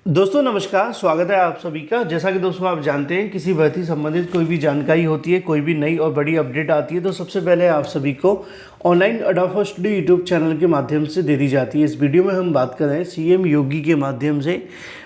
दोस्तों नमस्कार, स्वागत है आप सभी का। जैसा कि दोस्तों आप जानते हैं, किसी भर्ती संबंधित कोई भी जानकारी होती है, कोई भी नई और बड़ी अपडेट आती है तो सबसे पहले आप सभी को online adopter study YouTube channel के माध्यम से दे दी जाती है। इस वीडियो में हम बात कर रहे हैं सीएम योगी के माध्यम से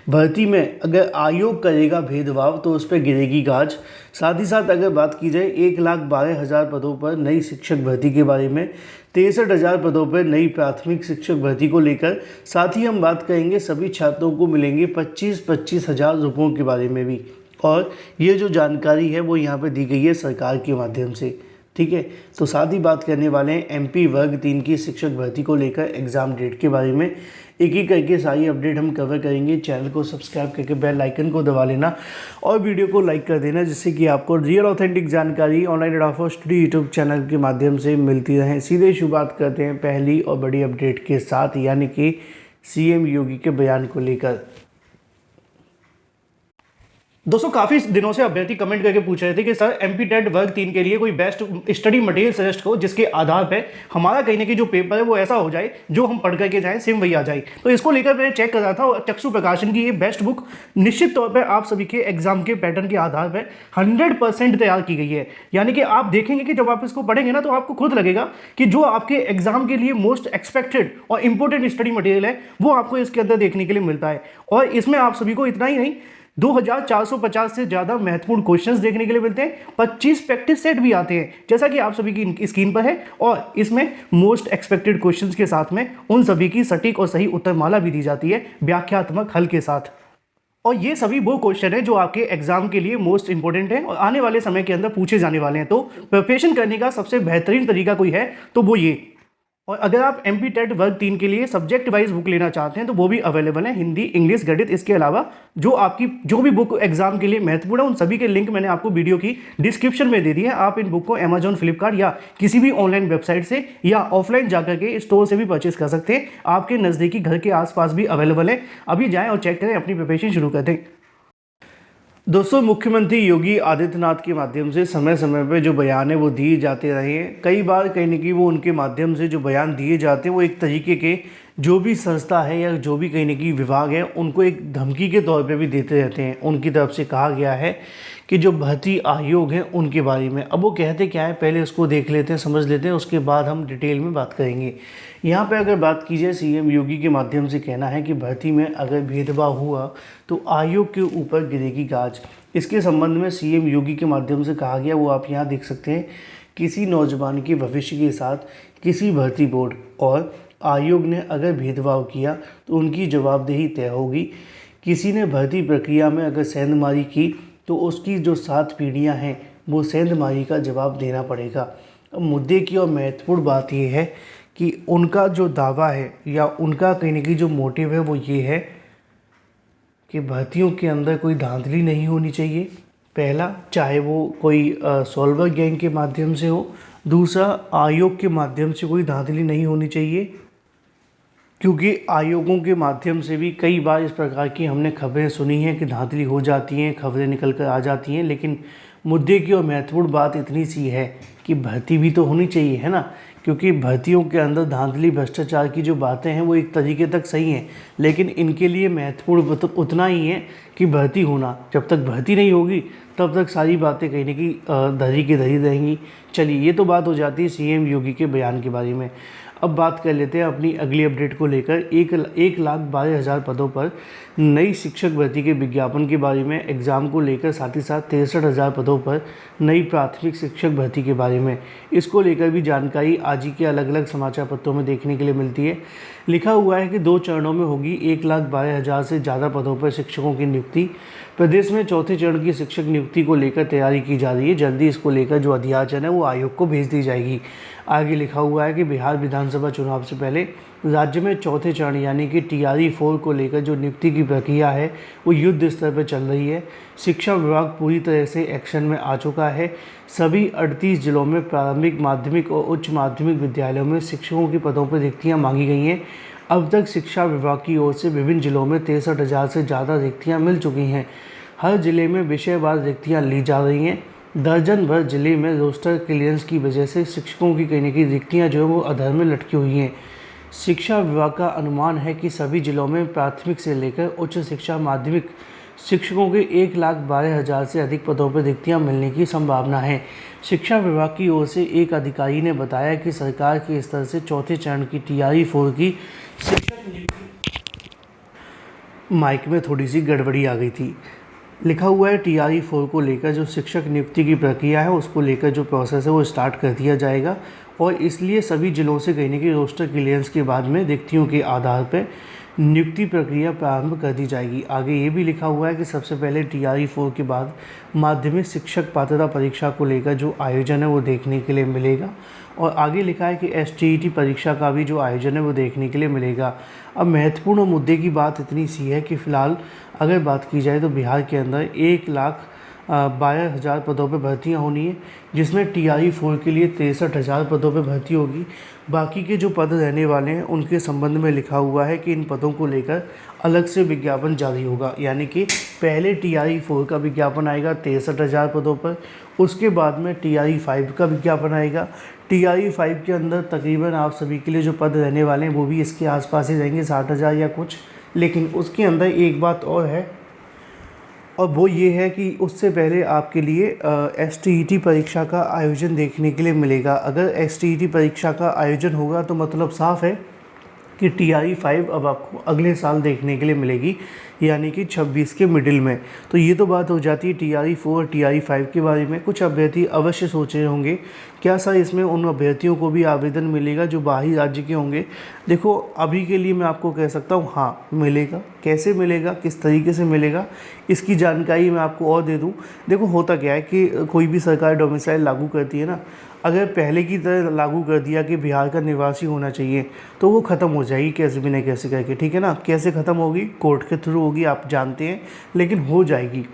भर्ती में अगर आयोग करेगा भेदभाव तो उस पर गिरेगी गाज। साथ ही साथ अगर बात की जाए 1,12,000 पदों पर नई शिक्षक भर्ती के बारे में, 63,000 पदों पर नई प्राथमिक शिक्षक भर्ती को लेकर, साथ ही हम बात करेंगे सभी छात्रों को मिलेंगे 25-25 हज़ार रुपयों के बारे में भी। और ये जो जानकारी है वो यहाँ पे दी गई है सरकार के माध्यम से, ठीक है। तो साथ ही बात करने वाले हैं एमपी वर्ग 3 की शिक्षक भर्ती को लेकर एग्ज़ाम डेट के बारे में। एक एक करके सारी अपडेट हम कवर करेंगे। चैनल को सब्सक्राइब करके बेल आइकन को दबा लेना और वीडियो को लाइक कर देना, जिससे कि आपको रियल ऑथेंटिक जानकारी online adopter study YouTube channel के माध्यम से मिलती रहे। सीधे शुरुआत करते हैं पहली और बड़ी अपडेट के साथ, यानी कि सीएम योगी के बयान को लेकर। दोस्तों काफ़ी दिनों से अभ्यर्थी कमेंट करके पूछ रहे थे कि सर एमपी टेट वर्ग 3 के लिए कोई बेस्ट स्टडी मटेरियल सजेस्ट हो, जिसके आधार पे हमारा कहीं ना कहीं जो पेपर है वो ऐसा हो जाए जो हम पढ़ करके जाएं सेम वही आ जाए। तो इसको लेकर मैंने चेक कर रहा था और चक्षु प्रकाशन की ये बेस्ट बुक निश्चित तौर पर आप सभी के एग्जाम के पैटर्न के आधार पर 100% तैयार की गई है। यानी कि आप देखेंगे कि जब आप इसको पढ़ेंगे ना तो आपको खुद लगेगा कि जो आपके एग्जाम के लिए मोस्ट एक्सपेक्टेड और इंपॉर्टेंट स्टडी मटेरियल है वो आपको इसके अंदर देखने के लिए मिलता है। और इसमें आप सभी को इतना ही नहीं, 2450 से ज़्यादा महत्वपूर्ण क्वेश्चंस देखने के लिए मिलते हैं। 25 प्रैक्टिस सेट भी आते हैं, जैसा कि आप सभी की स्क्रीन पर है। और इसमें मोस्ट एक्सपेक्टेड क्वेश्चंस के साथ में उन सभी की सटीक और सही उत्तरमाला भी दी जाती है व्याख्यात्मक हल के साथ। और ये सभी वो क्वेश्चन है जो आपके एग्जाम के लिए मोस्ट इंपॉर्टेंट है और आने वाले समय के अंदर पूछे जाने वाले हैं। तो प्रिपरेशन करने का सबसे बेहतरीन तरीका कोई है तो वो ये। और अगर आप एमपी टेट वर्ग 3 के लिए सब्जेक्ट वाइज बुक लेना चाहते हैं तो वो भी अवेलेबल है, हिंदी, इंग्लिश, गणित। इसके अलावा जो आपकी जो भी बुक एग्जाम के लिए महत्वपूर्ण है उन सभी के लिंक मैंने आपको वीडियो की डिस्क्रिप्शन में दे दी है। आप इन बुक को अमेजॉन, फ्लिपकार्ट या किसी भी ऑनलाइन वेबसाइट से या ऑफलाइन जाकर के स्टोर से भी परचेज कर सकते हैं। आपके नज़दीकी घर के आसपास भी अवेलेबल है। अभी जाएँ और चेक करें, अपनी प्रिपरेशन शुरू कर दें। दोस्तों मुख्यमंत्री योगी आदित्यनाथ के माध्यम से समय समय पर जो बयान है वो दिए जाते रहे हैं। कई बार कहीं ना कहीं वो उनके माध्यम से जो बयान दिए जाते हैं वो एक तरीके के जो भी संस्था है या जो भी कहीं ना कहीं विभाग है उनको एक धमकी के तौर पे भी देते रहते हैं। उनकी तरफ से कहा गया है कि जो भर्ती आयोग हैं उनके बारे में, अब वो कहते क्या है पहले उसको देख लेते हैं, समझ लेते हैं, उसके बाद हम डिटेल में बात करेंगे। यहाँ पे अगर बात की जाए सीएम योगी के माध्यम से कहना है कि भर्ती में अगर भेदभाव हुआ तो आयोग के ऊपर गिरेगी गाज। इसके संबंध में सीएम योगी के माध्यम से कहा गया, वो आप यहाँ देख सकते हैं। किसी नौजवान के भविष्य के साथ किसी भर्ती बोर्ड और आयोग ने अगर भेदभाव किया तो उनकी जवाबदेही तय होगी। किसी ने भर्ती प्रक्रिया में अगर सेंधमारी की तो उसकी जो 7 पीढ़ियाँ हैं वो सेंधमारी का जवाब देना पड़ेगा। अब मुद्दे की और महत्वपूर्ण बात यह है कि उनका जो दावा है या उनका कहने की जो मोटिव है वो ये है कि भर्तियों के अंदर कोई धांधली नहीं होनी चाहिए। पहला, चाहे वो कोई सॉल्वर गैंग के माध्यम से हो, दूसरा आयोग के माध्यम से कोई धांधली नहीं होनी चाहिए, क्योंकि आयोगों के माध्यम से भी कई बार इस प्रकार की हमने खबरें सुनी हैं कि धांधली हो जाती हैं, खबरें निकल कर आ जाती हैं। लेकिन मुद्दे की और महत्वपूर्ण बात इतनी सी है कि भर्ती भी तो होनी चाहिए, है ना। क्योंकि भर्तियों के अंदर धांधली, भ्रष्टाचार की जो बातें हैं वो एक तरीके तक सही हैं, लेकिन इनके लिए महत्वपूर्ण उतना ही है कि भर्ती होना। जब तक भर्ती नहीं होगी तब तक सारी बातें कहीं ना कहीं धरी की धरी रहेंगी। चलिए, ये तो बात हो जाती है सीएम योगी के बयान के बारे में। अब बात कर लेते हैं अपनी अगली अपडेट को लेकर। 1,12,000 पदों पर नई शिक्षक भर्ती के विज्ञापन के बारे में, एग्ज़ाम को लेकर, साथ ही साथ 63,000 पदों पर नई प्राथमिक शिक्षक भर्ती के बारे में, इसको लेकर भी जानकारी आज ही के अलग अलग समाचार पत्रों में देखने के लिए मिलती है। लिखा हुआ है कि 2 चरणों में होगी 1,12,000 से ज़्यादा पदों पर शिक्षकों की नियुक्ति। प्रदेश में चौथे चरण की शिक्षक नियुक्ति को लेकर तैयारी की जा रही है। जल्दी इसको लेकर जो अध्याचन है वो आयोग को भेज दी जाएगी। आगे लिखा हुआ है कि बिहार विधानसभा चुनाव से पहले राज्य में चौथे चरण यानी कि TRE 4 को लेकर जो नियुक्ति की प्रक्रिया है वो युद्ध स्तर पर चल रही है। शिक्षा विभाग पूरी तरह से एक्शन में आ चुका है। सभी 38 जिलों में प्रारंभिक, माध्यमिक और उच्च माध्यमिक विद्यालयों में शिक्षकों के पदों पर रिक्तियाँ मांगी गई हैं। अब तक शिक्षा विभाग की ओर से विभिन्न जिलों में 63,000 से ज़्यादा रिक्तियाँ मिल चुकी हैं। हर जिले में विषयवार रिक्तियाँ ली जा रही हैं। दर्जन भर जिले में रोस्टर क्लियरेंस की वजह से शिक्षकों की कहने की रिक्तियाँ जो है वो अधर में लटकी हुई हैं। शिक्षा विभाग का अनुमान है कि सभी जिलों में प्राथमिक से लेकर उच्च शिक्षा माध्यमिक शिक्षकों के 1,12,000 से अधिक पदों पर रिक्तियां मिलने की संभावना है। शिक्षा विभाग की ओर से एक अधिकारी ने बताया कि सरकार के स्तर से चौथे चरण की टीआरई 4 की शिक्षक नियुक्ति। माइक में थोड़ी सी गड़बड़ी आ गई थी। लिखा हुआ है टीआरई 4 को लेकर जो शिक्षक नियुक्ति की प्रक्रिया है उसको लेकर जो प्रोसेस है वो स्टार्ट कर दिया जाएगा और इसलिए सभी जिलों से कहने की रोस्टर क्लियरेंस के बाद में रिक्तियों के आधार पर नियुक्ति प्रक्रिया प्रारंभ कर दी जाएगी। आगे ये भी लिखा हुआ है कि सबसे पहले टीआरई 4 के बाद माध्यमिक शिक्षक पात्रता परीक्षा को लेकर जो आयोजन है वो देखने के लिए मिलेगा और आगे लिखा है कि एसटीईटी परीक्षा का भी जो आयोजन है वो देखने के लिए मिलेगा। अब महत्वपूर्ण मुद्दे की बात इतनी सी है कि फ़िलहाल अगर बात की जाए तो बिहार के अंदर 1,12,000 पदों पर भर्तियां होनी है, जिसमें टीआरई 4 के लिए 63,000 पदों पर भर्ती होगी। बाकी के जो पद रहने वाले हैं उनके संबंध में लिखा हुआ है कि इन पदों को लेकर अलग से विज्ञापन जारी होगा, यानी कि पहले टीआरई 4 का विज्ञापन आएगा 63,000 पदों पर, उसके बाद में टीआरई 5 का विज्ञापन आएगा। टीआरई 5 के अंदर तकरीबन आप सभी के लिए जो पद रहने वाले हैं वो भी इसके आसपास ही रहेंगे, 60,000 या कुछ। लेकिन उसके अंदर एक बात और है और वो ये है कि उससे पहले आपके लिए एसटीईटी परीक्षा का आयोजन देखने के लिए मिलेगा। अगर एसटीईटी परीक्षा का आयोजन होगा तो मतलब साफ़ है कि टीआरई 5 अब आपको अगले साल देखने के लिए मिलेगी, यानी कि 26 के मिडिल में। तो ये तो बात हो जाती है टीआरई 4 और टीआरई 5 के बारे में। कुछ अभ्यर्थी अवश्य सोच रहे होंगे क्या सर इसमें उन अभ्यर्थियों को भी आवेदन मिलेगा जो बाहरी राज्य के होंगे। देखो अभी के लिए मैं आपको कह सकता हूँ हाँ मिलेगा। कैसे मिलेगा, किस तरीके से मिलेगा, इसकी जानकारी मैं आपको और दे दूँ। देखो होता क्या है कि कोई भी सरकार डोमिसाइल लागू करती है ना, अगर पहले की तरह लागू कर दिया कि बिहार का निवासी होना चाहिए तो वो ख़त्म हो जाएगी कैसे भी नहीं कैसे करके, ठीक है ना। कैसे ख़त्म होगी, कोर्ट के थ्रू होगी, आप जानते हैं, लेकिन हो जाएगी।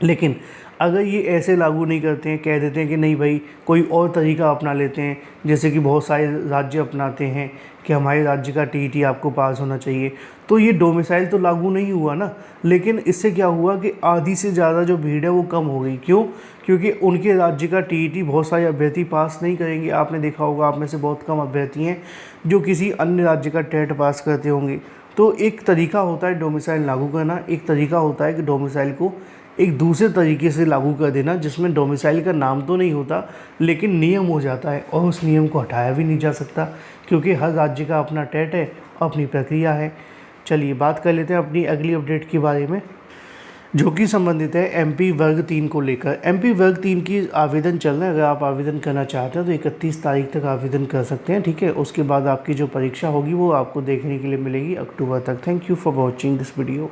लेकिन अगर ये ऐसे लागू नहीं करते हैं, कह देते हैं कि नहीं भाई कोई और तरीका अपना लेते हैं, जैसे कि बहुत सारे राज्य अपनाते हैं कि हमारे राज्य का टीईटी आपको पास होना चाहिए, तो ये डोमिसाइल तो लागू नहीं हुआ ना। लेकिन इससे क्या हुआ कि आधी से ज़्यादा जो भीड़ है वो कम हो गई। क्यों? क्योंकि उनके राज्य का टीईटी बहुत सारे अभ्यर्थी पास नहीं करेंगे। आपने देखा होगा आप में से बहुत कम अभ्यर्थी हैं जो किसी अन्य राज्य का टेट पास करते होंगे। तो एक तरीका होता है डोमिसाइल लागू करना, एक तरीका होता है कि डोमिसाइल को एक दूसरे तरीके से लागू कर देना, जिसमें डोमिसाइल का नाम तो नहीं होता लेकिन नियम हो जाता है और उस नियम को हटाया भी नहीं जा सकता, क्योंकि हर राज्य का अपना टेट है, अपनी प्रक्रिया है। चलिए बात कर लेते हैं अपनी अगली अपडेट के बारे में, जो कि संबंधित है एमपी वर्ग 3 को लेकर। एमपी वर्ग 3 की आवेदन चल रहा है। अगर आप आवेदन करना चाहते हैं तो 31 तारीख तक आवेदन कर सकते हैं, ठीक है। उसके बाद आपकी जो परीक्षा होगी वो आपको देखने के लिए मिलेगी अक्टूबर तक। Thank you for watching this video.